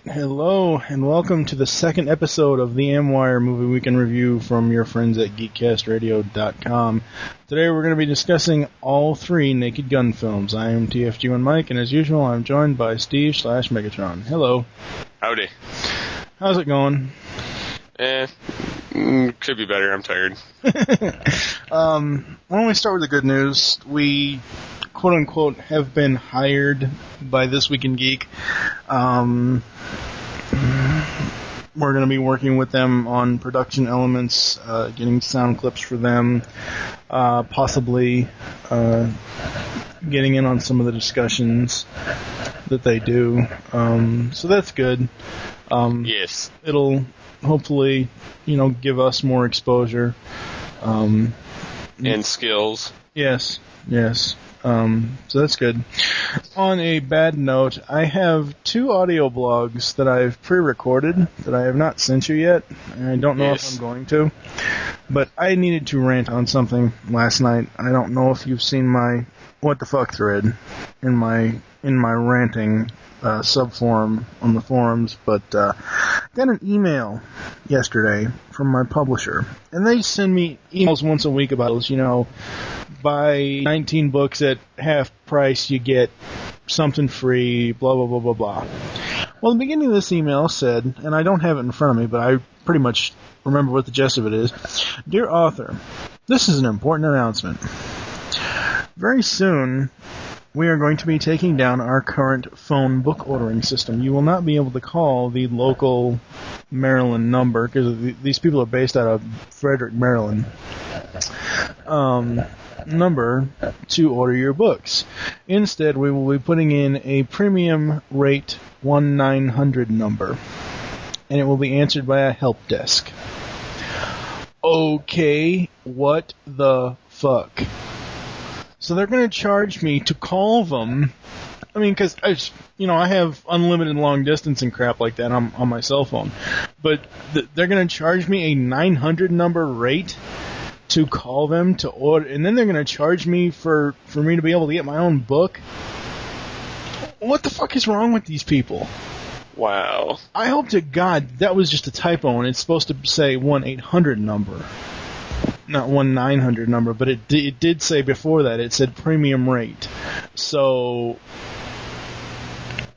hello, and welcome to the second episode of the MWIRE Movie Weekend Review from your friends at GeekCastRadio.com. Today we're going to be discussing all three Naked Gun films. I am TFG1 Mike, and as usual, I'm joined by Steve/Megatron. Hello. Howdy. How's it going? Could be better. I'm tired. Why don't we start with the good news? We, quote-unquote, have been hired by This Week in Geek. We're going to be working with them on production elements, getting sound clips for them, possibly getting in on some of the discussions that they do. So that's good. Yes. It'll hopefully, give us more exposure. And skills. Yes. So that's good. On a bad note, I have 2 audio blogs that I've pre-recorded that I have not sent you yet, and I don't know if I'm going to. But I needed to rant on something last night. I don't know if you've seen my what the fuck thread in my ranting subforum on the forums, but got an email yesterday from my publisher, and they send me emails once a week about those, buy 19 books at half price, you get something free, blah, blah, blah, blah, blah. Well, the beginning of this email said, and I don't have it in front of me, but I pretty much remember what the gist of it is. Dear author, this is an important announcement. Very soon, we are going to be taking down our current phone book ordering system. You will not be able to call the local Maryland number, because these people are based out of Frederick, Maryland, number to order your books. Instead, we will be putting in a premium rate 1-900 number, and it will be answered by a help desk. Okay, what the fuck? So they're going to charge me to call them. I mean, because I have unlimited long distance and crap like that on my cell phone. But they're going to charge me a 900 number rate to call them to order, and then they're going to charge me for me to be able to get my own book. What the fuck is wrong with these people? Wow. I hope to God that was just a typo, and it's supposed to say 1-800 number. Not 1-900 number, but it did say before that, it said premium rate. So,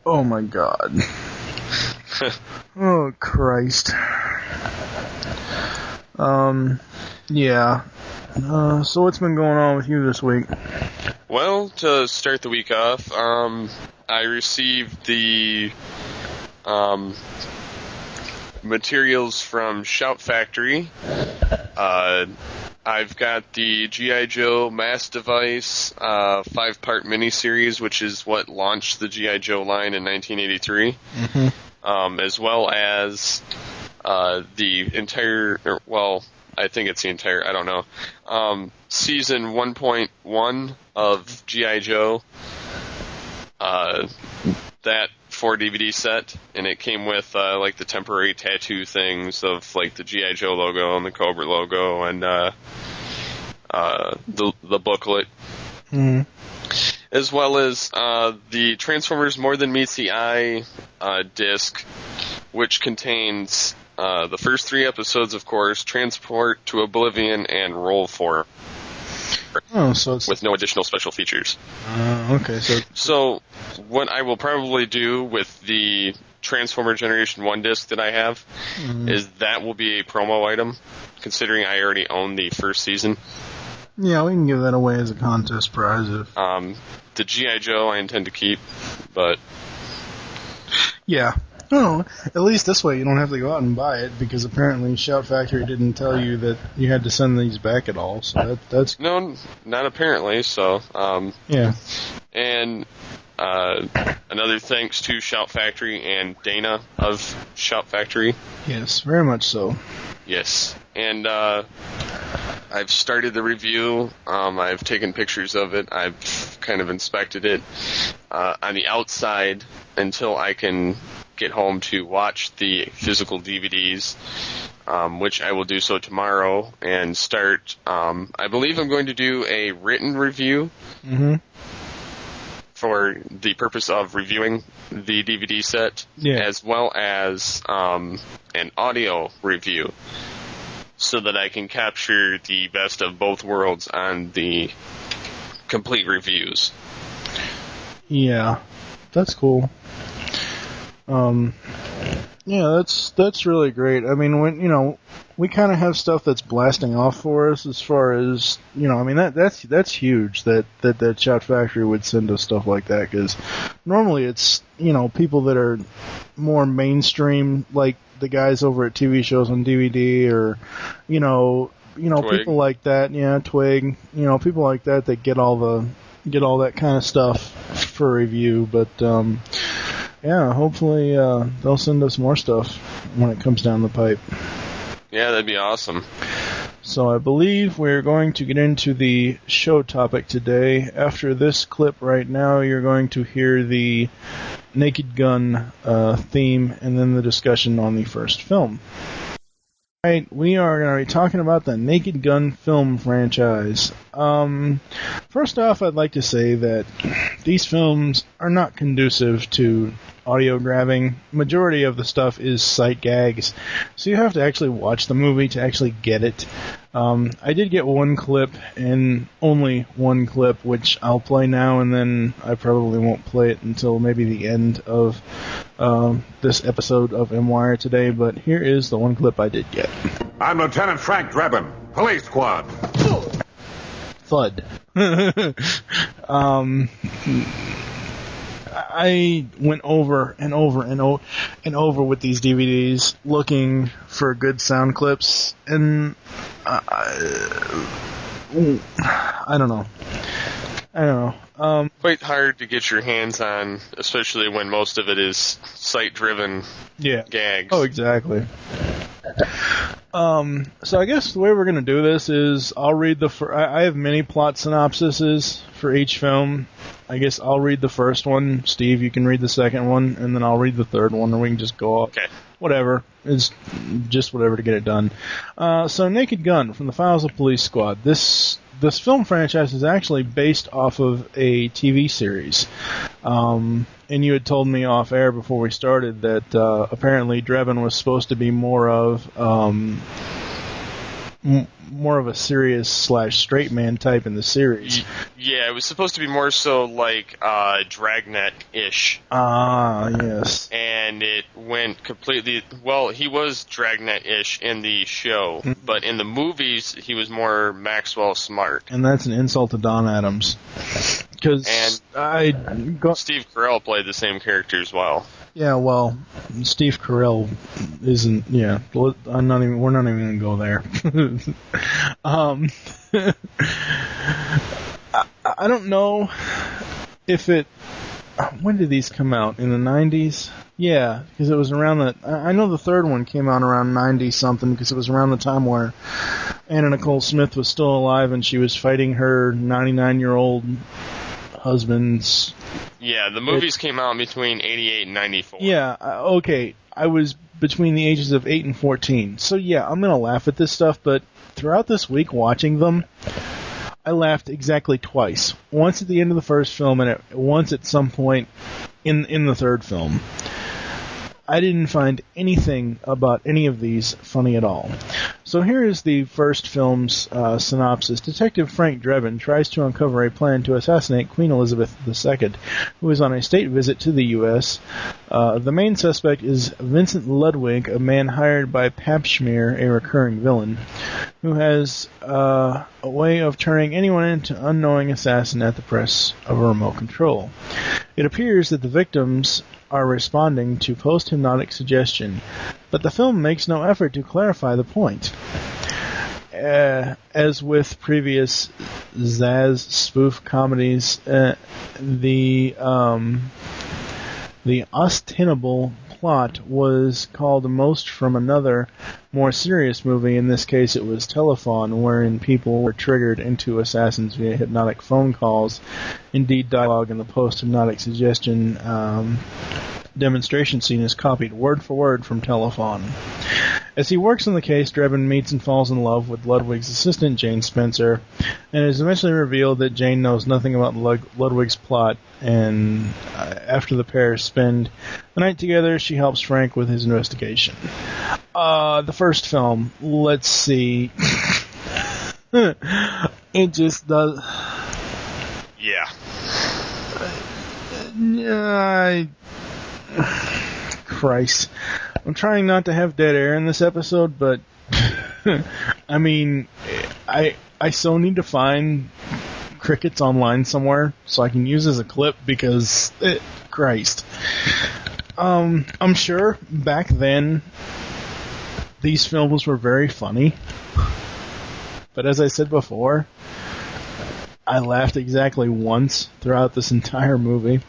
oh my God. Oh Christ. Yeah. So what's been going on with you this week? Well, to start the week off, I received the materials from Shout Factory. I've got the G.I. Joe Mass Device 5-part miniseries, which is what launched the G.I. Joe line in 1983, as well as the entire, I think it's the entire, I don't know, season 1.1 of G.I. Joe, that 4-DVD set, and it came with the temporary tattoo things of the G.I. Joe logo and the Cobra logo and the booklet, as well as the Transformers More Than Meets the Eye disc, which contains the first 3 episodes, of course, Transport to Oblivion and Roll 4. Oh, so it's with no additional special features. Okay, so what I will probably do with the Transformer Generation 1 disc that I have is that will be a promo item, considering I already own the first season. Yeah, we can give that away as a contest prize. The G.I. Joe I intend to keep, but... Yeah. Oh, at least this way you don't have to go out and buy it, because apparently Shout Factory didn't tell you that you had to send these back at all, so that's... No, not apparently, so... yeah. And another thanks to Shout Factory and Dana of Shout Factory. Yes, very much so. Yes, and I've started the review. I've taken pictures of it. I've kind of inspected it on the outside until I can get home to watch the physical DVDs, which I will do so tomorrow, and start, I believe I'm going to do a written review for the purpose of reviewing the DVD set, as well as an audio review, so that I can capture the best of both worlds on the complete reviews. Yeah, that's cool. Yeah, that's really great. I mean, when we kind of have stuff that's blasting off for us as far as I mean that's huge that Shout Factory would send us stuff like that, because normally it's people that are more mainstream, like the guys over at TV shows on DVD, or Twig. people like that, Twig, people like that get all that kind of stuff for review, but yeah, hopefully they'll send us more stuff when it comes down the pipe. Yeah, that'd be awesome. So I believe we're going to get into the show topic today. After this clip right now, you're going to hear the Naked Gun theme and then the discussion on the first film. Alright, we are going to be talking about the Naked Gun film franchise. First off, I'd like to say that these films are not conducive to audio grabbing. Majority of the stuff is sight gags, so you have to actually watch the movie to actually get it. I did get one clip, and only one clip, which I'll play now, and then I probably won't play it until maybe the end of this episode of MWIRE today, but here is the one clip I did get. I'm Lieutenant Frank Drebin, Police Squad. Thud. I went over and over and over with these DVDs looking for good sound clips, and I don't know. Quite hard to get your hands on, especially when most of it is sight-driven gags. Oh, exactly. So I guess the way we're going to do this is I'll read I have mini plot synopsises for each film. I guess I'll read the first one. Steve, you can read the second one, and then I'll read the third one, or we can just go off. Okay. Whatever. It's just whatever to get it done. So Naked Gun from the Files of Police Squad. This film franchise is actually based off of a TV series. And you had told me off air before we started that apparently Drebin was supposed to be more of a serious / straight man type in the series. Yeah, it was supposed to be more so like Dragnet-ish. Ah, yes. And it went completely... Well, he was Dragnet-ish in the show, but in the movies, he was more Maxwell Smart. And that's an insult to Don Adams. Because Steve Carell played the same character as well. Yeah, well, Steve Carell isn't. Yeah, we're not even going to go there. I don't know if it. When did these come out? In the 90s? Yeah, because it was around that. I know the third one came out around 90 something, because it was around the time where Anna Nicole Smith was still alive and she was fighting her 99-year-old husband's. Yeah, the movies came out between 88 and 94. Yeah, okay. I was between the ages of 8 and 14. So yeah, I'm going to laugh at this stuff, but throughout this week watching them, I laughed exactly twice. Once at the end of the first film, and once at some point in the third film. I didn't find anything about any of these funny at all. So here is the first film's synopsis. Detective Frank Drebin tries to uncover a plan to assassinate Queen Elizabeth II, who is on a state visit to the U.S. The main suspect is Vincent Ludwig, a man hired by Papschmear, a recurring villain, who has a way of turning anyone into unknowing assassin at the press of a remote control. It appears that the victims are responding to post-hypnotic suggestion, but the film makes no effort to clarify the point. As with previous Zaz spoof comedies, the ostensible plot was called most from another, more serious movie. In this case, it was Telephone, wherein people were triggered into assassins via hypnotic phone calls. Indeed, dialogue in the post-hypnotic suggestion demonstration scene is copied word for word from Telephone. As he works on the case, Drebin meets and falls in love with Ludwig's assistant, Jane Spencer, and it is eventually revealed that Jane knows nothing about Ludwig's plot, and after the pair spend the night together, she helps Frank with his investigation. The first film, let's see. It just does... Yeah. Christ. I'm trying not to have dead air in this episode, but I mean, I so need to find crickets online somewhere so I can use as a clip because, Christ. I'm sure back then these films were very funny, but as I said before, I laughed exactly once throughout this entire movie.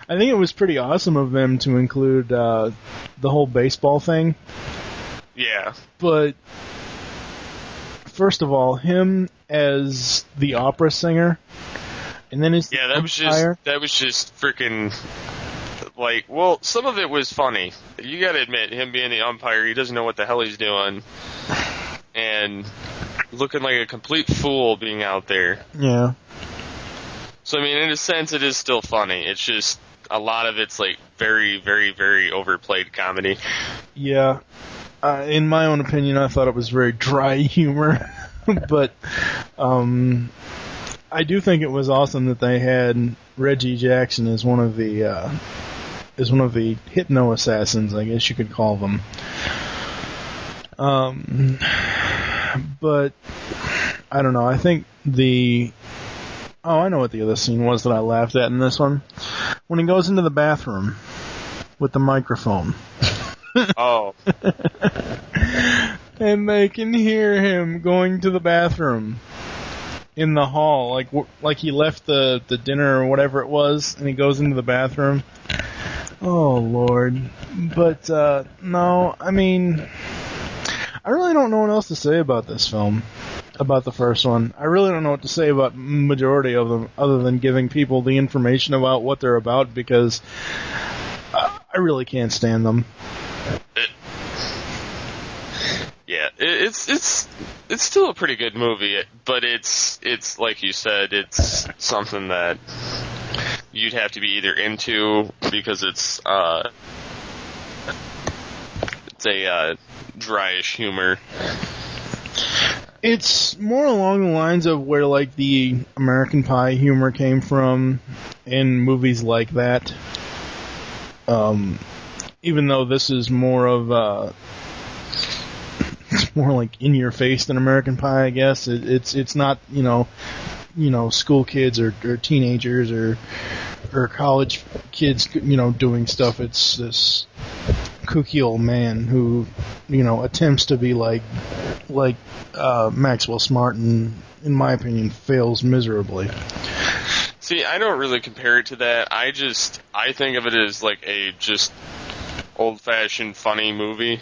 I think it was pretty awesome of them to include the whole baseball thing. Yeah. But first of all, him as the opera singer, and then his that was just freaking like. Well, some of it was funny. You got to admit, him being the umpire, he doesn't know what the hell he's doing, and looking like a complete fool being out there. Yeah. So, I mean, in a sense, it is still funny. It's just, a lot of it's, like, very, very, very overplayed comedy. Yeah. In my own opinion, I thought it was very dry humor. But, I do think it was awesome that they had Reggie Jackson as one of the hypno assassins, I guess you could call them. But, I don't know, I think oh, I know what the other scene was that I laughed at in this one. When he goes into the bathroom with the microphone. Oh. And they can hear him going to the bathroom in the hall, like he left the dinner or whatever it was, and he goes into the bathroom. Oh, Lord. But, no, I mean, I really don't know what else to say about this film. About the first one. I really don't know what to say about majority of them, other than giving people the information about what they're about, because I really can't stand them. It's still a pretty good movie, but it's like you said, it's something that you'd have to be either into, because it's a dryish humor. It's more along the lines of where, like, the American Pie humor came from in movies like that. Even though this is more of it's more like in your face than American Pie, I guess. It's not, school kids or teenagers or college kids, doing stuff. It's this kooky old man who, attempts to be like Maxwell Smart, and in my opinion fails miserably. See, I don't really compare it to that. I think of it as like a just old-fashioned funny movie,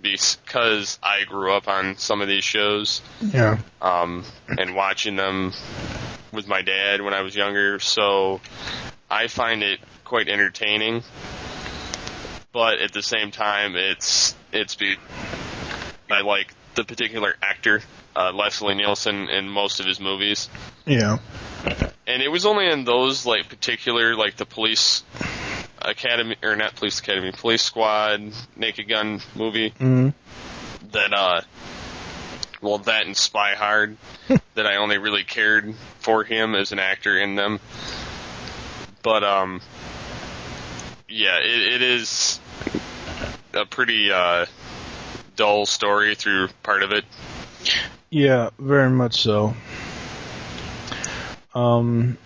because I grew up on some of these shows. Yeah. And watching them with my dad when I was younger, so I find it quite entertaining. But at the same time, I like the particular actor, Leslie Nielsen, in most of his movies. Yeah. And it was only in those, like, particular, like, the Police Academy, or not Police Academy, Police Squad, Naked Gun movie, that, that and Spy Hard, that I only really cared for him as an actor in them. But, it is a pretty, dull story through part of it. Yeah, very much so. And,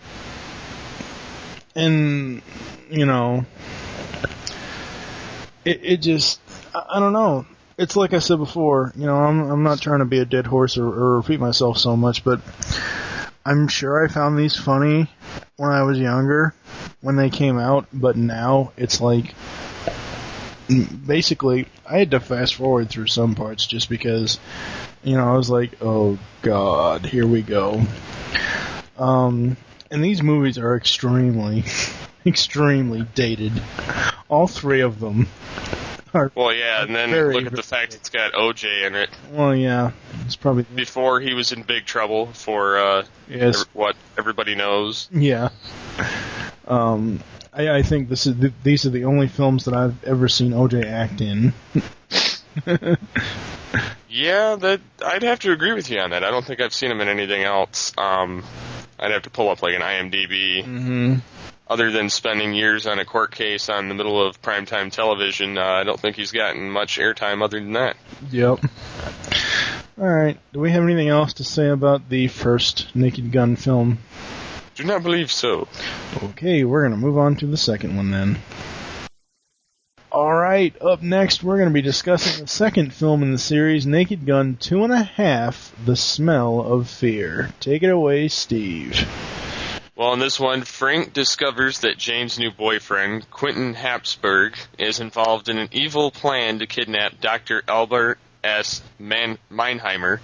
it just, I don't know. It's like I said before, I'm not trying to be a dead horse or repeat myself so much, but I'm sure I found these funny when I was younger, when they came out, but now it's like, basically, I had to fast forward through some parts just because, I was like, oh God, here we go. And these movies are extremely, extremely dated. All three of them. Well, yeah, and then very, look at the fact it's got OJ in it. Well, yeah, it's probably Before he was in big trouble for yes. What everybody knows. Yeah. I think these are the only films that I've ever seen OJ act in. Yeah, I'd have to agree with you on that. I don't think I've seen him in anything else. I'd have to pull up like an IMDb. Mm-hmm. Other than spending years on a court case on the middle of primetime television, I don't think he's gotten much airtime other than that. Yep. All right. Do we have anything else to say about the first Naked Gun film? Do not believe so. Okay, we're going to move on to the second one then. All right, up next we're going to be discussing the second film in the series, Naked Gun 2.5, The Smell of Fear. Take it away, Steve. Well, in this one, Frank discovers that Jane's new boyfriend, Quentin Hapsburg, is involved in an evil plan to kidnap Dr. Albert S. Meinheimer,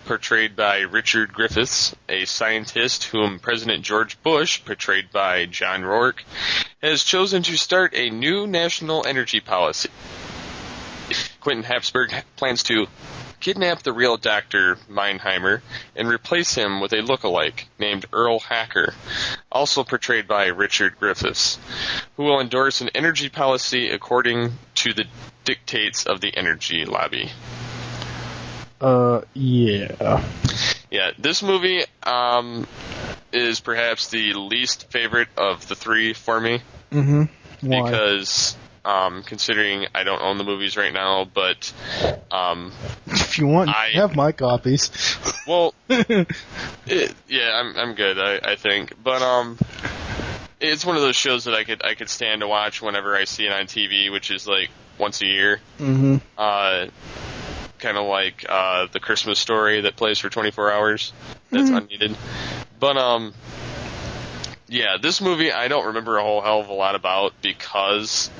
portrayed by Richard Griffiths, a scientist whom President George Bush, portrayed by John Rourke, has chosen to start a new national energy policy. Quentin Hapsburg plans to kidnap the real Dr. Meinheimer and replace him with a look-alike named Earl Hacker, also portrayed by Richard Griffiths, who will endorse an energy policy according to the dictates of the energy lobby. Yeah. Yeah, this movie is perhaps the least favorite of the three for me. Mm-hmm. Why? Because considering I don't own the movies right now, but if you want, I have my copies. Well, I'm good. I think, but it's one of those shows that I could stand to watch whenever I see it on TV, which is like once a year. Mm-hmm. Kind of like the Christmas Story that plays for 24 hours. That's unneeded. But yeah, this movie I don't remember a whole hell of a lot about because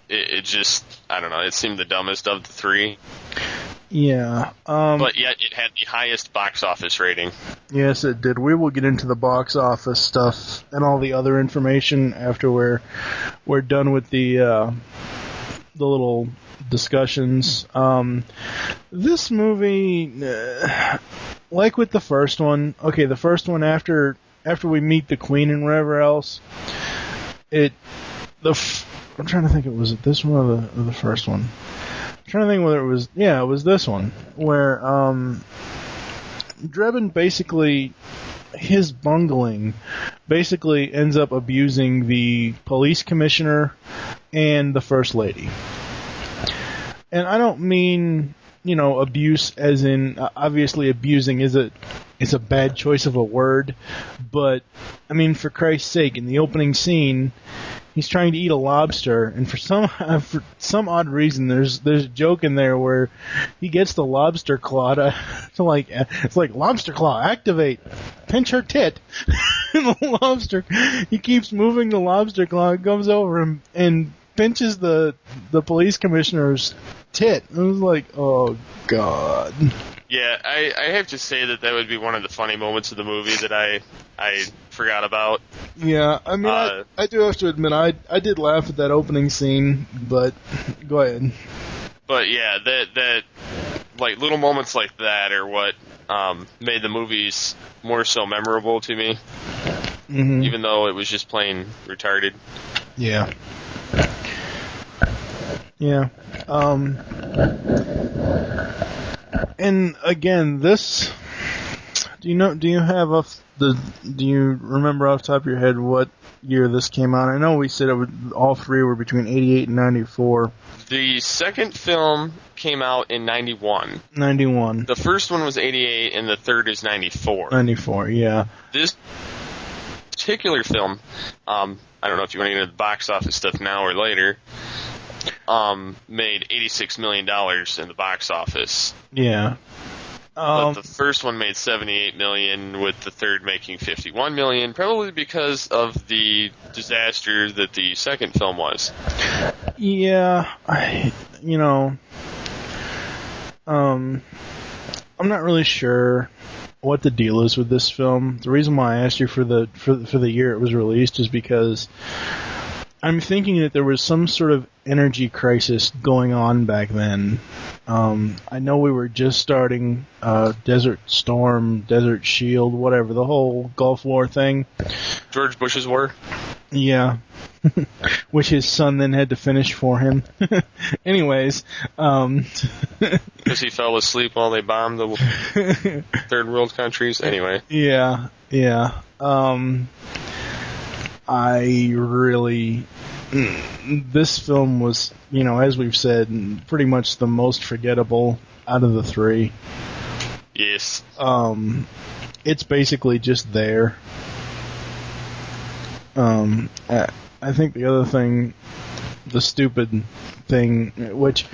it just, I don't know, it seemed the dumbest of the three. Yeah. But yet it had the highest box office rating. Yes, it did. We will get into the box office stuff and all the other information after we're done with the little discussions. This movie, like with the first one, okay, the first one after we meet the Queen and whatever else, I'm trying to think, was it this one or the first one? I'm trying to think whether it was this one, where Drebin basically, his bungling basically ends up abusing the police commissioner and the first lady. And I don't mean, abuse as in, obviously abusing is a bad choice of a word, but, I mean, for Christ's sake, in the opening scene, he's trying to eat a lobster, and for some odd reason, there's a joke in there where he gets the lobster claw it's like lobster claw, activate, pinch her tit, and the lobster, he keeps moving the lobster claw, it comes over him, and pinches the police commissioner's tit. I was like, oh god. Yeah, I have to say that would be one of the funny moments of the movie that I forgot about. Yeah, I mean, I do have to admit, I did laugh at that opening scene, but go ahead. But yeah, that like little moments like that are what made the movies more so memorable to me, even though it was just plain retarded. Yeah. Yeah. And again, this. Do you remember off the top of your head what year this came out? I know we said all three were between 88 and 94. The second film came out in 91. 91. The first one was 88, and the third is 94. 94, yeah. This particular film, I don't know if you want to get into the box office stuff now or later, made $86 million in the box office. Yeah. But the first one made $78 million, with the third making $51 million, probably because of the disaster that the second film was. Yeah, I'm not really sure what the deal is with this film. The reason why I asked you for the year it was released is because I'm thinking that there was some sort of energy crisis going on back then. I know we were just starting Desert Storm, Desert Shield, whatever, the whole Gulf War thing. George Bush's war? Yeah. Which his son then had to finish for him. Anyways. Because he fell asleep while they bombed the third world countries. Anyway. Yeah. I really... This film was, as we've said, pretty much the most forgettable out of the three. Yes. It's basically just there. I think the other thing, the stupid thing, which,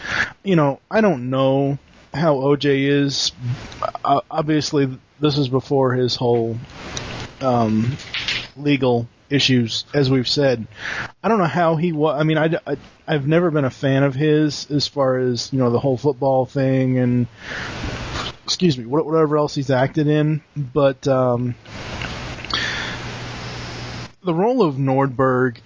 I don't know how OJ is. Obviously, this is before his whole legal issues, as we've said. I don't know how he was. I mean, I've never been a fan of his as far as, the whole football thing and, whatever else he's acted in. But the role of Nordberg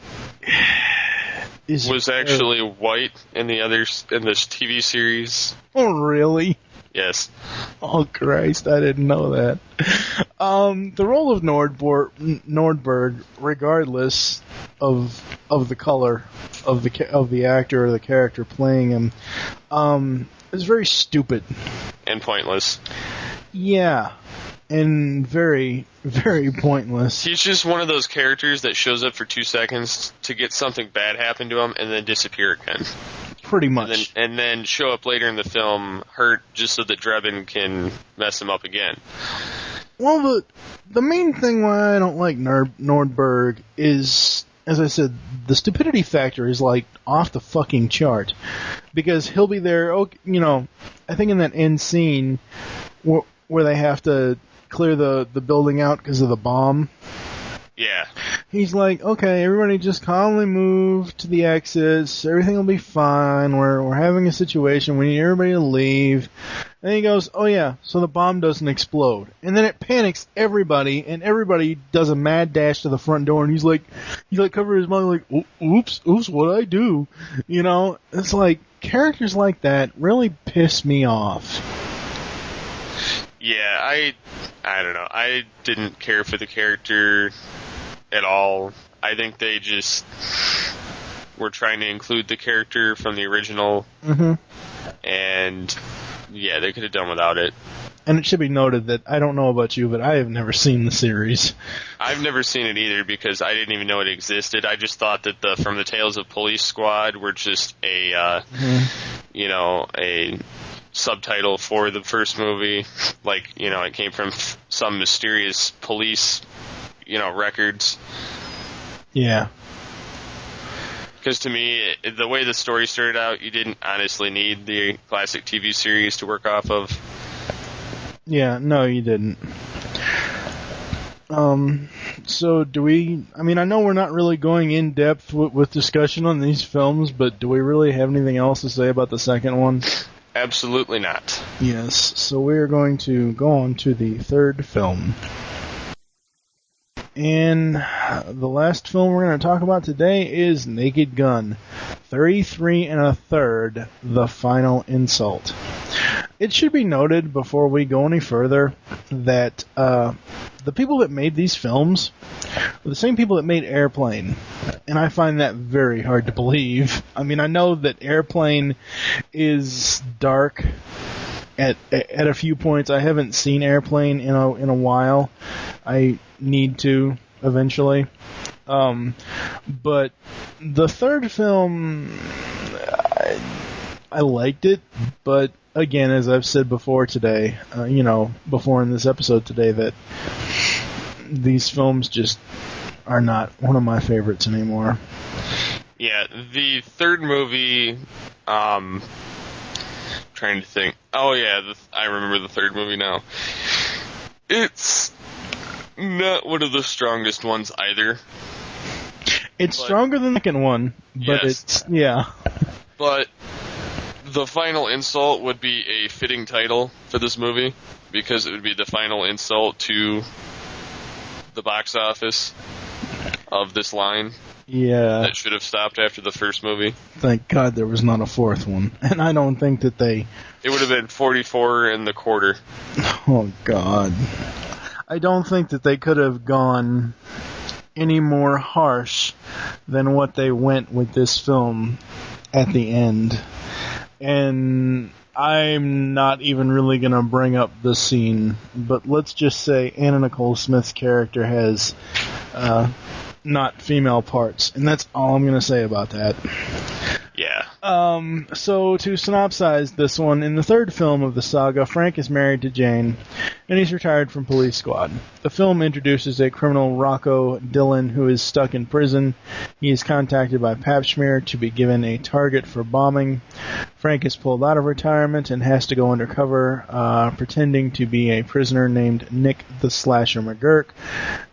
was actually white in this TV series. Oh, really? Yes. Oh, Christ, I didn't know that. The role of Nordberg, regardless of the color of the actor or the character playing him, is very stupid. And pointless. Yeah. And very, very pointless. He's just one of those characters that shows up for 2 seconds to get something bad happen to him and then disappear again. Pretty much. And then show up later in the film hurt just so that Drebin can mess him up again. Well, the main thing why I don't like Nordberg is, as I said, the stupidity factor is like off the fucking chart. Because he'll be there, I think in that end scene where they have to clear the building out because of the bomb. Yeah. He's like, okay, everybody just calmly move to the exits. Everything will be fine. We're having a situation. We need everybody to leave. And he goes, oh yeah, so the bomb doesn't explode. And then it panics everybody, and everybody does a mad dash to the front door, and he's like covering his mouth like, oops, what'd I do? It's like, characters like that really piss me off. Yeah, I don't know. I didn't care for the character at all. I think they just were trying to include the character from the original. Mm-hmm. And, yeah, they could have done without it. And it should be noted that I don't know about you, but I have never seen the series. I've never seen it either because I didn't even know it existed. I just thought that From the Tales of Police Squad were just a subtitle for the first movie. Like, it came from some mysterious police, records. Yeah. Because to me, the way the story started out, you didn't honestly need the classic TV series to work off of. Yeah, no, you didn't. So do we, I know we're not really going in depth with discussion on these films, but do we really have anything else to say about the second one? Absolutely not. Yes, so we're going to go on to the third film. And the last film we're going to talk about today is Naked Gun, 33 1/3, The Final Insult. It should be noted before we go any further that the people that made these films were the same people that made Airplane. And I find that very hard to believe. I know that Airplane is dark at a few points. I haven't seen Airplane in a while. I need to eventually. But the third film, I liked it, but again, as I've said before today, before in this episode today, that these films just are not one of my favorites anymore. Yeah, the third movie, trying to think. Oh yeah, I remember the third movie now. It's not one of the strongest ones either. It's stronger than the second one, but yes. Yeah. But The Final Insult would be a fitting title for this movie, because it would be the final insult to the box office of this line. Yeah. That should have stopped after the first movie. Thank God there was not a fourth one. And I don't think that they... It would have been 44 1/4. Oh, God. I don't think that they could have gone any more harsh than what they went with this film at the end. And I'm not even really going to bring up the scene, but let's just say Anna Nicole Smith's character has not female parts, and that's all I'm going to say about that. Yeah. So to synopsize this one, in the third film of the saga, Frank is married to Jane, and he's retired from Police Squad. The film introduces a criminal, Rocco Dillon, who is stuck in prison. He is contacted by Pap Smear to be given a target for bombing. Frank is pulled out of retirement and has to go undercover, pretending to be a prisoner named Nick the Slasher McGurk,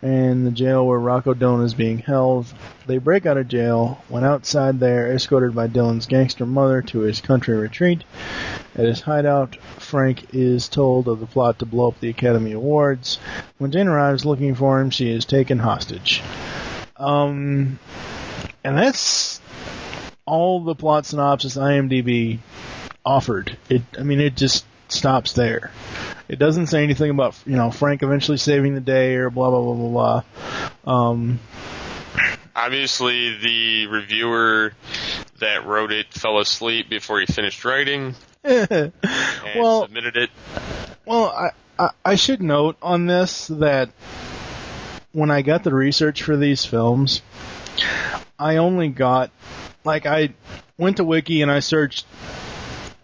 in the jail where Rocco Dillon is being held. They break out of jail. When outside, they are escorted by Dillon's gangster mother to his country retreat. At his hideout, Frank is told of the plot to blow up the Academy Awards. When Jane arrives looking for him, she is taken hostage. And that's all the plot synopsis IMDb offered. It just stops there. It doesn't say anything about, Frank eventually saving the day or blah, blah, blah, blah, blah. Obviously, the reviewer that wrote it fell asleep before he finished writing and submitted it. Well, I should note on this that when I got the research for these films, I only got, I went to Wiki and I searched,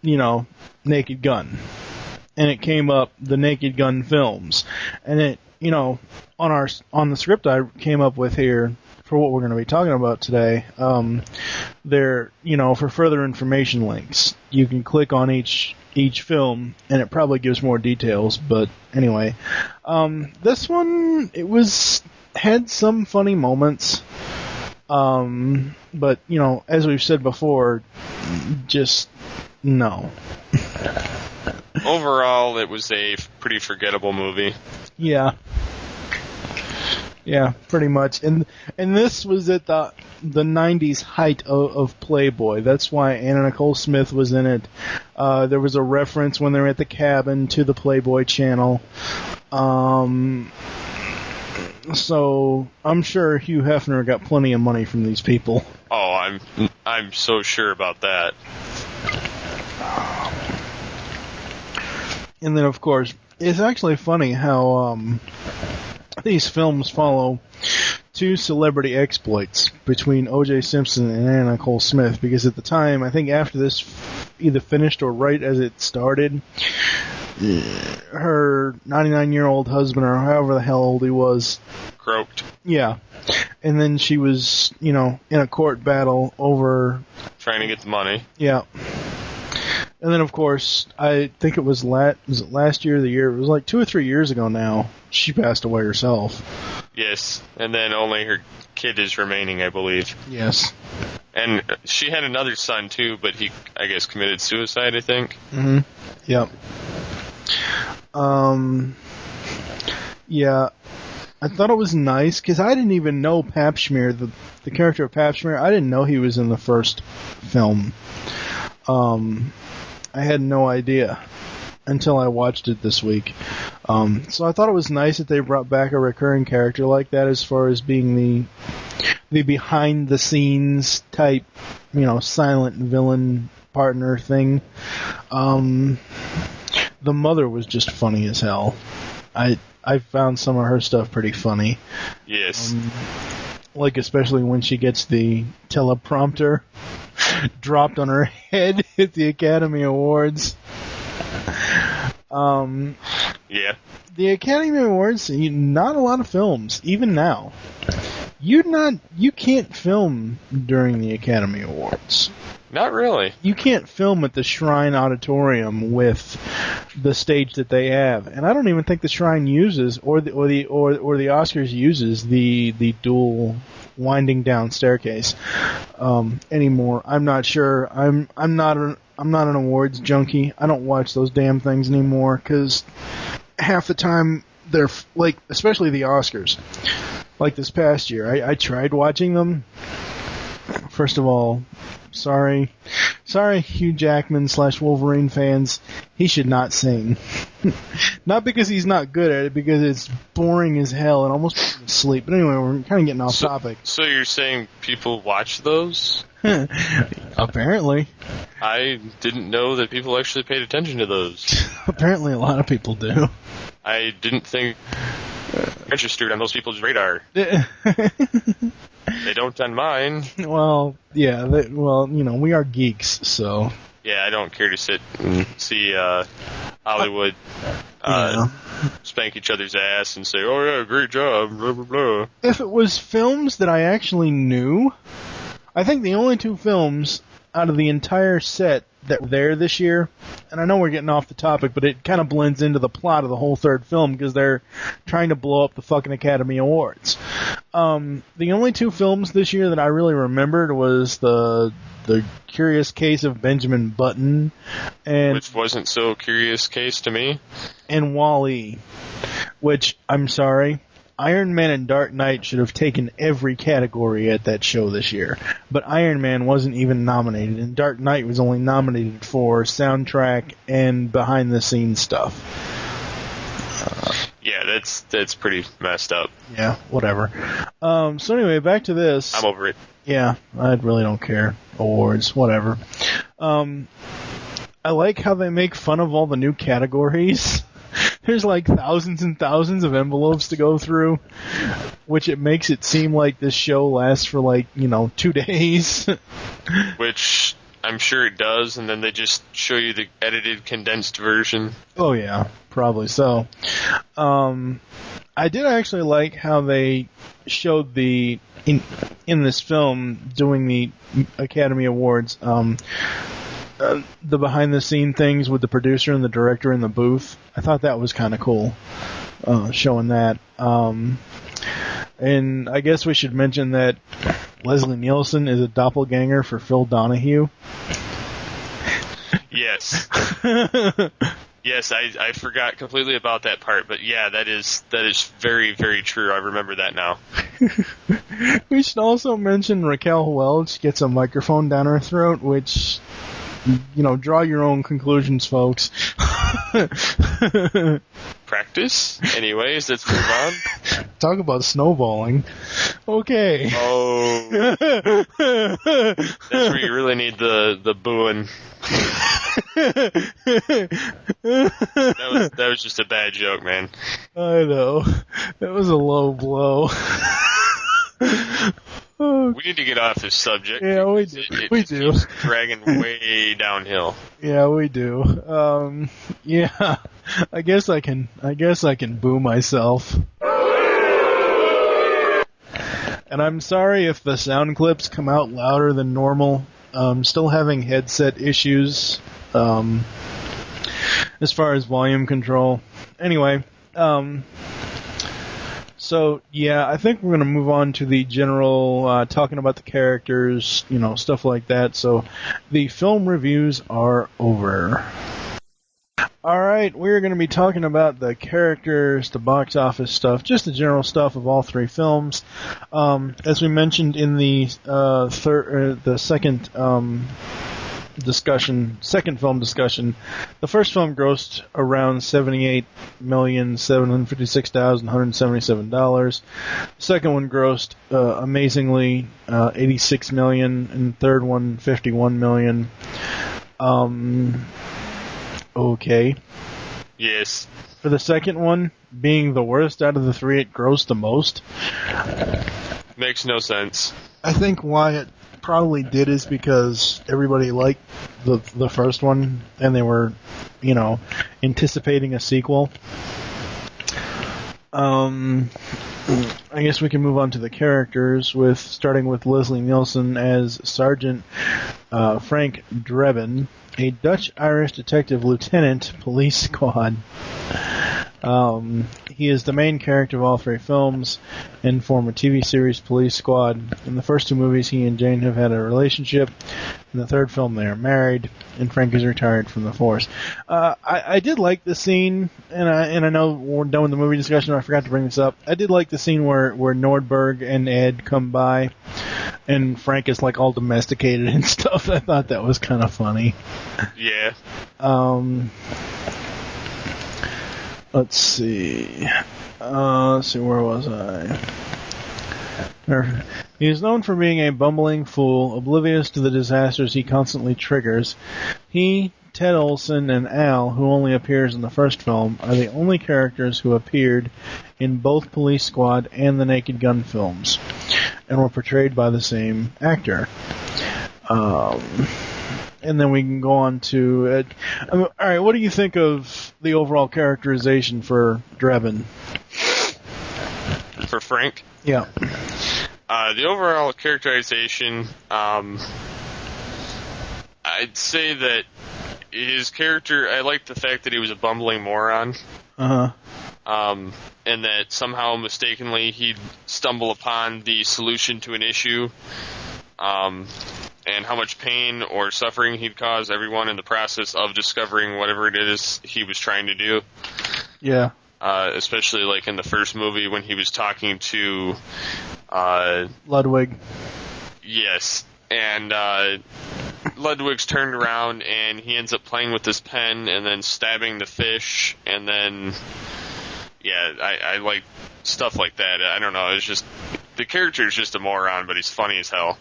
Naked Gun. And it came up the Naked Gun films. And it, on the script I came up with here, for what we're going to be talking about today, there, for further information links, you can click on each film, and it probably gives more details. But anyway, this one had some funny moments, but as we've said before, just no. Overall, it was a pretty forgettable movie. Yeah. Yeah, pretty much. And this was at the 90s height of Playboy. That's why Anna Nicole Smith was in it. There was a reference when they were at the cabin to the Playboy channel. So I'm sure Hugh Hefner got plenty of money from these people. Oh, I'm so sure about that. And then, of course, it's actually funny how these films follow two celebrity exploits between O.J. Simpson and Anna Nicole Smith, because at the time, I think after this either finished or right as it started, her 99-year-old husband, or however the hell old he was, croaked. Yeah. And then she was, in a court battle over... trying to get the money. Yeah. And then, of course, I think it was last year or the year, it was 2 or 3 years ago now, she passed away herself. Yes, and then only her kid is remaining, I believe. Yes. And she had another son, too, but he, I guess, committed suicide, I think. Mm-hmm. Yep. Yeah. I thought it was nice, because I didn't even know Pap Smear, the character of Pap Smear, I didn't know he was in the first film. I had no idea until I watched it this week. So I thought it was nice that they brought back a recurring character like that, as far as being the behind-the-scenes type, silent villain partner thing. The mother was just funny as hell. I found some of her stuff pretty funny. Yes. Especially when she gets the teleprompter dropped on her head at the Academy Awards. Yeah. The Academy Awards, not a lot of films, even now. You can't film during the Academy Awards. Not really. You can't film at the Shrine Auditorium with the stage that they have, and I don't even think the Shrine uses, or the Oscars uses the dual winding down staircase anymore. I'm not sure. I'm not an awards junkie. I don't watch those damn things anymore, because half the time they're especially the Oscars. like this past year. I tried watching them. First of all, sorry, Hugh Jackman / Wolverine fans. He should not sing. Not because he's not good at it, because it's boring as hell and almost puts me to sleep. But anyway, we're kind of getting off topic. So you're saying people watch those? Apparently. I didn't know that people actually paid attention to those. Apparently, a lot of people do. I didn't think registered on those people's radar. They don't on mine. Well, yeah. We are geeks, so. Yeah, I don't care to sit and see Hollywood spank each other's ass and say, "Oh yeah, great job," blah blah blah. If it was films that I actually knew, I think the only two films out of the entire set that were there this year, and I know we're getting off the topic, but it kind of blends into the plot of the whole third film because they're trying to blow up the fucking Academy Awards. The only two films this year that I really remembered was the Curious Case of Benjamin Button, and which wasn't so curious case to me, and Wall-E, which, I'm sorry, Iron Man and Dark Knight should have taken every category at that show this year. But Iron Man wasn't even nominated, and Dark Knight was only nominated for soundtrack and behind-the-scenes stuff. Yeah, that's pretty messed up. Yeah, whatever. So anyway, back to this. I'm over it. Yeah, I really don't care. Awards, whatever. I like how they make fun of all the new categories. There's like thousands and thousands of envelopes to go through, which it makes it seem like this show lasts for 2 days. Which I'm sure it does, and then they just show you the edited, condensed version. Oh yeah, probably so. I did actually like how they showed in this film doing the Academy Awards, the behind-the-scene things with the producer and the director in the booth. I thought that was kind of cool, showing that. And I guess we should mention that Leslie Nielsen is a doppelganger for Phil Donahue. Yes. Yes, I forgot completely about that part, but yeah, that is very, very true. I remember that now. We should also mention Raquel Welch gets a microphone down her throat, which, draw your own conclusions, folks. Practice? Anyways, let's move on. Talk about snowballing. Okay. Oh. That's where you really need the booing. That was just a bad joke, man. I know. That was a low blow. We need to get off this subject. Yeah, we do. It keeps dragging way downhill. Yeah, we do. Yeah. I guess I can boo myself. And I'm sorry if the sound clips come out louder than normal. Still having headset issues as far as volume control. Anyway, so yeah, I think we're going to move on to the general talking about the characters, stuff like that. So the film reviews are over. Alright, we're going to be talking about the characters, the box office stuff, just the general stuff of all three films. As we mentioned in the second film discussion, the first film grossed around $78,756,177. The second one grossed amazingly $86 million, and the third one $51 million. Okay. Yes. For the second one, being the worst out of the three, it grossed the most. Makes no sense. I think why it probably did is because everybody liked the first one, and they were, anticipating a sequel. I guess we can move on to the characters, starting with Leslie Nielsen as Sergeant Frank Drebin, a Dutch-Irish detective lieutenant police squad. He is the main character of all three films and former TV series Police Squad. In the first two movies, he and Jane have had a relationship. In the third film, they are married, and Frank is retired from the force. I did like the scene, and I know we're done with the movie discussion, I forgot to bring this up. I did like the scene where Nordberg and Ed come by, and Frank is like all domesticated and stuff. I thought that was kind of funny. Yeah. Let's see, where was I? He is known for being a bumbling fool, oblivious to the disasters he constantly triggers. He, Ted Olson, and Al, who only appears in the first film, are the only characters who appeared in both Police Squad and the Naked Gun films, and were portrayed by the same actor. And then we can go on to... all right, what do you think of the overall characterization for Drebin? For Frank? Yeah. The overall characterization, I'd say that his character, I liked the fact that he was a bumbling moron. Uh-huh. And that somehow mistakenly he'd stumble upon the solution to an issue. And how much pain or suffering he'd cause everyone in the process of discovering whatever it is he was trying to do. Yeah. Especially like in the first movie when he was talking to Ludwig. Yes. And Ludwig's turned around and he ends up playing with his pen and then stabbing the fish, and then I like stuff like that. I don't know, it's just the character is just a moron, but he's funny as hell.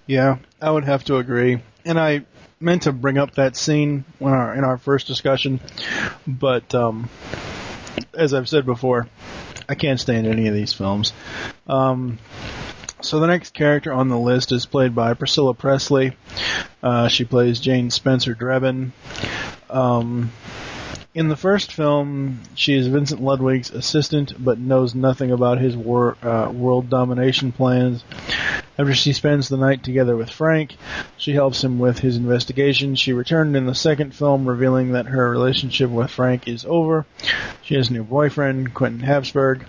Yeah, I would have to agree. And I meant to bring up that scene in our first discussion, but as I've said before, I can't stand any of these films. So the next character on the list is played by Priscilla Presley. She plays Jane Spencer Drebin. In the first film, she is Vincent Ludwig's assistant, but knows nothing about his world domination plans. After she spends the night together with Frank, she helps him with his investigation. She returned in the second film, revealing that her relationship with Frank is over. She has a new boyfriend, Quentin Habsburg.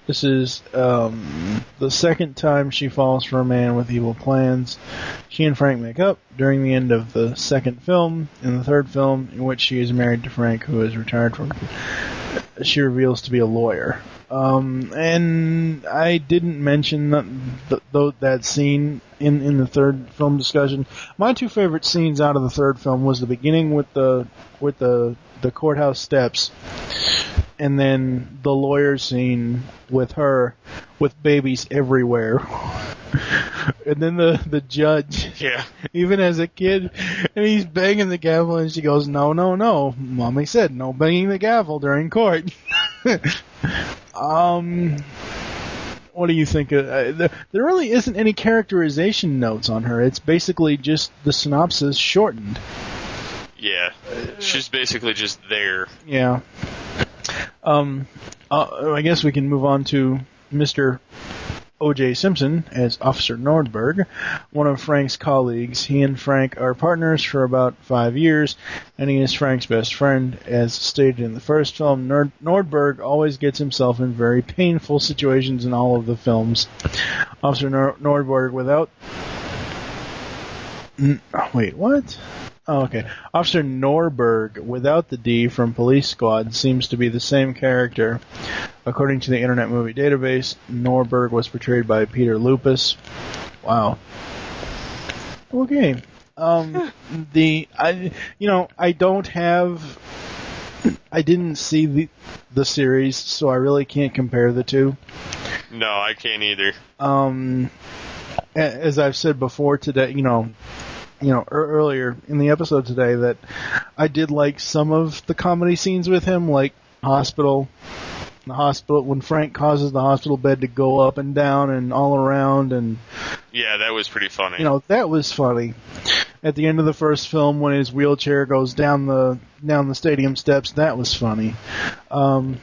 This is the second time she falls for a man with evil plans. She and Frank make up during the end of the second film. In the third film, in which she is married to Frank, who is retired from... She reveals to be a lawyer. And I didn't mention that scene in the third film discussion. My two favorite scenes out of the third film was the beginning with the courthouse steps, and then the lawyer scene with her with babies everywhere. And then the judge, even as a kid, and he's banging the gavel, and she goes, "No, no, no. Mommy said no banging the gavel during court." What do you think? There really isn't any characterization notes on her. It's basically just the synopsis shortened. Yeah, she's basically just there. Yeah. I guess we can move on to Mr. O.J. Simpson as Officer Nordberg, one of Frank's colleagues. He and Frank are partners for about 5 years, and he is Frank's best friend. As stated in the first film, Nordberg always gets himself in very painful situations in all of the films. Officer Nordberg without... Wait, what? Oh, okay. Officer Norberg, without the D, from Police Squad, seems to be the same character. According to the Internet Movie Database, Norberg was portrayed by Peter Lupus. Wow. Okay. I didn't see the series, so I really can't compare the two. No, I can't either. As I've said before today, earlier in the episode today, that I did like some of the comedy scenes with him, like the hospital, when Frank causes the hospital bed to go up and down and all around, and yeah, that was pretty funny. That was funny. At the end of the first film, when his wheelchair goes down the stadium steps, that was funny. And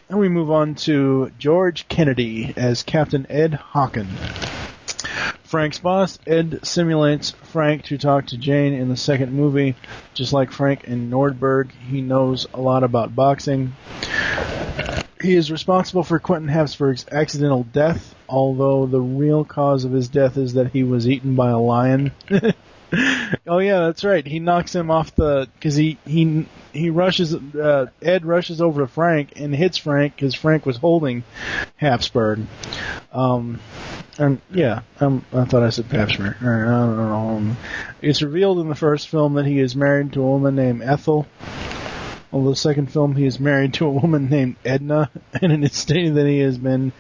we move on to George Kennedy as Captain Ed Hawken. Frank's boss, Ed simulates Frank to talk to Jane in the second movie. Just like Frank in Nordberg, he knows a lot about boxing. He is responsible for Quentin Habsburg's accidental death, although the real cause of his death is that he was eaten by a lion. Oh yeah, that's right. He knocks him off because he rushes. Ed rushes over to Frank and hits Frank because Frank was holding Habsburg. And yeah, I thought I said Habsburg. I don't know. It's revealed in the first film that he is married to a woman named Ethel. In the second film, he is married to a woman named Edna, and it is stated that he has been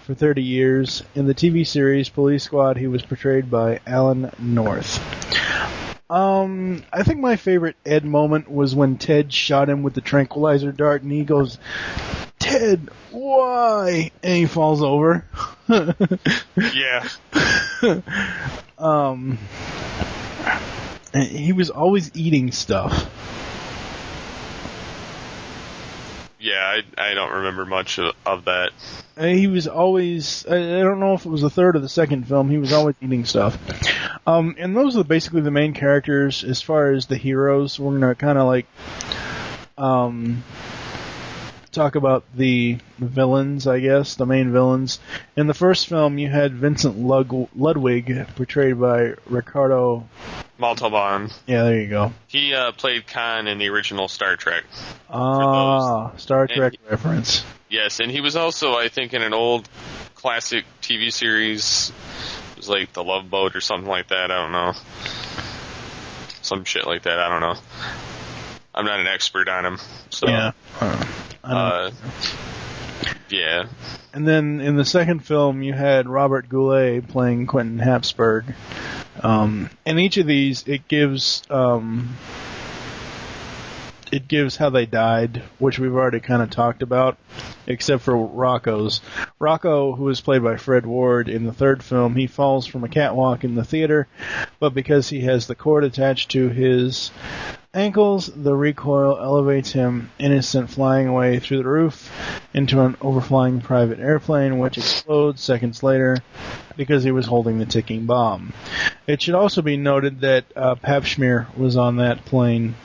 for 30 years. In the TV series Police Squad, he was portrayed by Alan North. I think my favorite Ed moment was when Ted shot him with the tranquilizer dart, and he goes, "Ted, why?" And he falls over. Yeah. He was always eating stuff. Yeah, I don't remember much of that. He was always, I don't know if it was the third or the second film, he was always eating stuff. And those are basically the main characters. As far as the heroes, we're going to kind of like talk about the villains, I guess, the main villains. In the first film, you had Vincent Ludwig, portrayed by Ricardo Montalban. Yeah, there you go. He played Khan in the original Star Trek. Star Trek reference. Yes, and he was also, I think, in an old classic TV series. It was like The Love Boat or something like that. I don't know. Some shit like that. I don't know. I'm not an expert on him. So, yeah. Yeah. And then in the second film, you had Robert Goulet playing Quentin Habsburg. In each of these, it gives how they died, which we've already kind of talked about, except for Rocco's. Rocco, who was played by Fred Ward in the third film, he falls from a catwalk in the theater, but because he has the cord attached to his ankles, the recoil elevates him, innocent, flying away through the roof into an overflying private airplane, which explodes seconds later because he was holding the ticking bomb. It should also be noted that Pap Schmear was on that plane.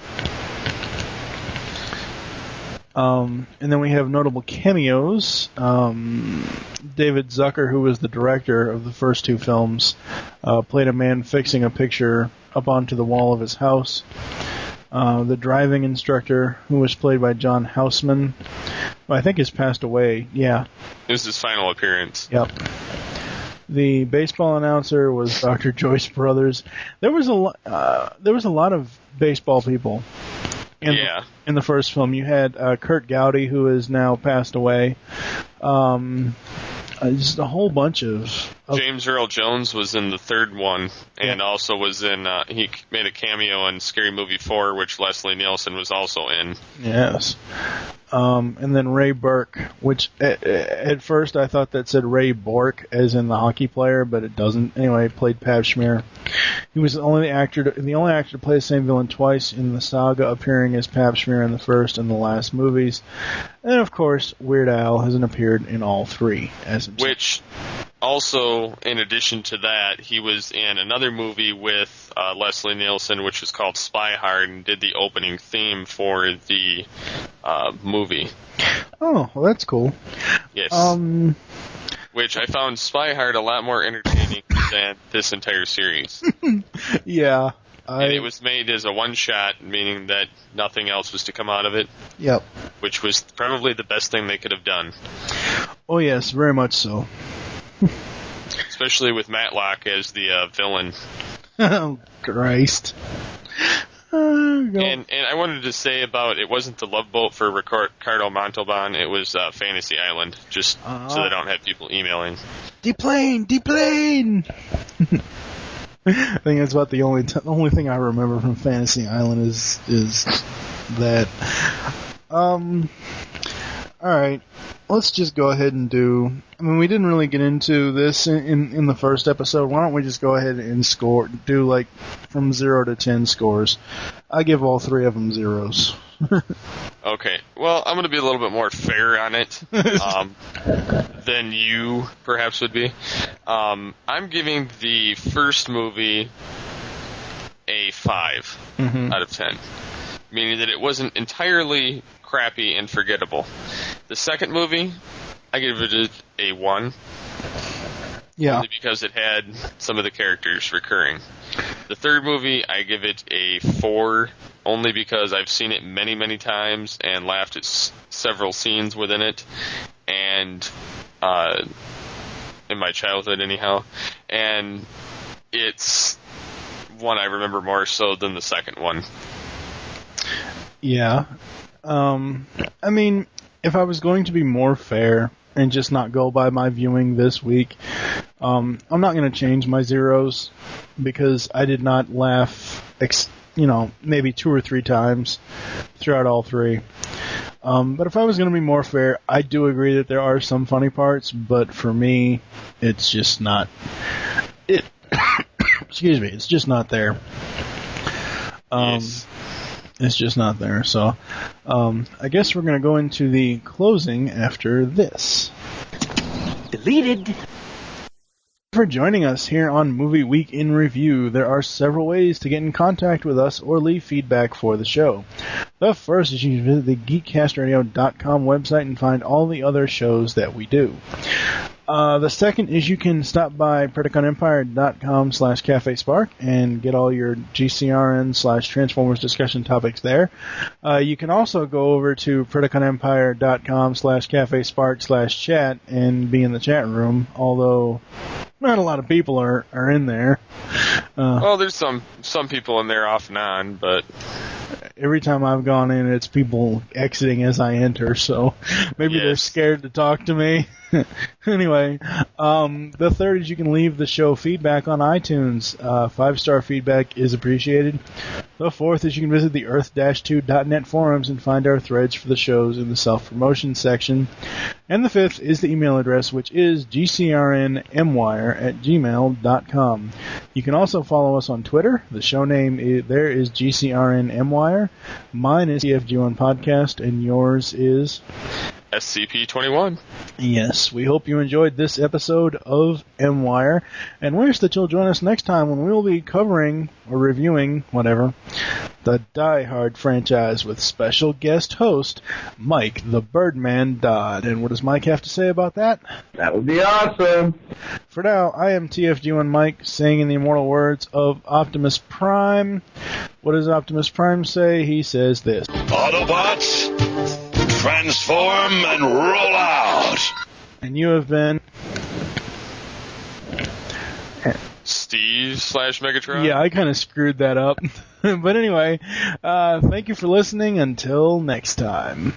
And then we have notable cameos. David Zucker, who was the director of the first two films, played a man fixing a picture up onto the wall of his house. The driving instructor, who was played by John Houseman, who I think has passed away. Yeah. It was his final appearance. Yep. The baseball announcer was Dr. Joyce Brothers. There was a lot of baseball people. In the first film, you had Kurt Gowdy, who has now passed away. Just a whole bunch of James Earl Jones was in the third one, and also was in. He made a cameo in Scary Movie 4, which Leslie Nielsen was also in. Yes. And then Ray Burke, which at first I thought that said Ray Bork, as in the hockey player, but it doesn't. Anyway, played Pap Schmear. He was the only actor to play the same villain twice in the saga, appearing as Pap Schmear in the first and the last movies. And of course, Weird Al hasn't appeared in all three as himself. Which also, in addition to that, he was in another movie with Leslie Nielsen, which is called Spy Hard, and did the opening theme for the movie. Oh, well, that's cool. Yes. Which I found Spy Hard a lot more entertaining than this entire series. Yeah. And it was made as a one-shot, meaning that nothing else was to come out of it. Yep. Which was probably the best thing they could have done. Oh, yes, very much so. Especially with Matlock as the villain. Oh, Christ. And I wanted to say about, it wasn't the Love Boat for Ricardo Montalban, it was Fantasy Island, just so they don't have people emailing. Deplane! I think that's about the only thing I remember from Fantasy Island is that. Alright, let's just go ahead and we didn't really get into this in the first episode. Why don't we just go ahead and do like from 0 to 10 scores. I give all three of them zeros. Okay. Well, I'm going to be a little bit more fair on it than you perhaps would be. I'm giving the first movie a 5 out of 10, meaning that it wasn't entirely crappy and forgettable. The second movie, I give it a 1. Yeah. Only because it had some of the characters recurring. The third movie, I give it a 4, only because I've seen it many, many times and laughed at several scenes within it, and in my childhood anyhow. And it's one I remember more so than the second one. Yeah. I mean, if I was going to be more fair and just not go by my viewing this week, I'm not going to change my zeros because I did not laugh, maybe 2 or 3 times throughout all 3. But if I was going to be more fair, I do agree that there are some funny parts, but for me, it's just not. Excuse me, it's just not there. Yes. It's just not there. So, I guess we're going to go into the closing after this. Deleted. For joining us here on Movie Week in Review. There are several ways to get in contact with us or leave feedback for the show. The first is you can visit the geekcastradio.com website and find all the other shows that we do. The second is you can stop by PredicaunEmpire.com/CafeSpark and get all your GCRN/Transformers discussion topics there. You can also go over to PredicaunEmpire.com/CafeSpark/chat and be in the chat room, although not a lot of people are in there. Well, there's some people in there off and on, but every time I've gone in, it's people exiting as I enter, so maybe they're scared to talk to me. Anyway, the third is you can leave the show feedback on iTunes. 5-star feedback is appreciated. The fourth is you can visit the earth-2.net forums and find our threads for the shows in the self-promotion section. And the fifth is the email address, which is gcrnmwire@gmail.com. You can also follow us on Twitter. The show name there is GCRNMWIRE. Mine is TFG1 Podcast, and yours is SCP-21. Yes, we hope you enjoyed this episode of MWIRE, and wish that you'll join us next time when we will be covering, or reviewing, whatever, the Die Hard franchise with special guest host, Mike the Birdman Dodd. And what does Mike have to say about that? That would be awesome. For now, I am TFG1 Mike, saying in the immortal words of Optimus Prime. What does Optimus Prime say? He says this: Autobots, transform and roll out. And you have been Steve/Megatron? Yeah, I kind of screwed that up. But anyway, thank you for listening. Until next time.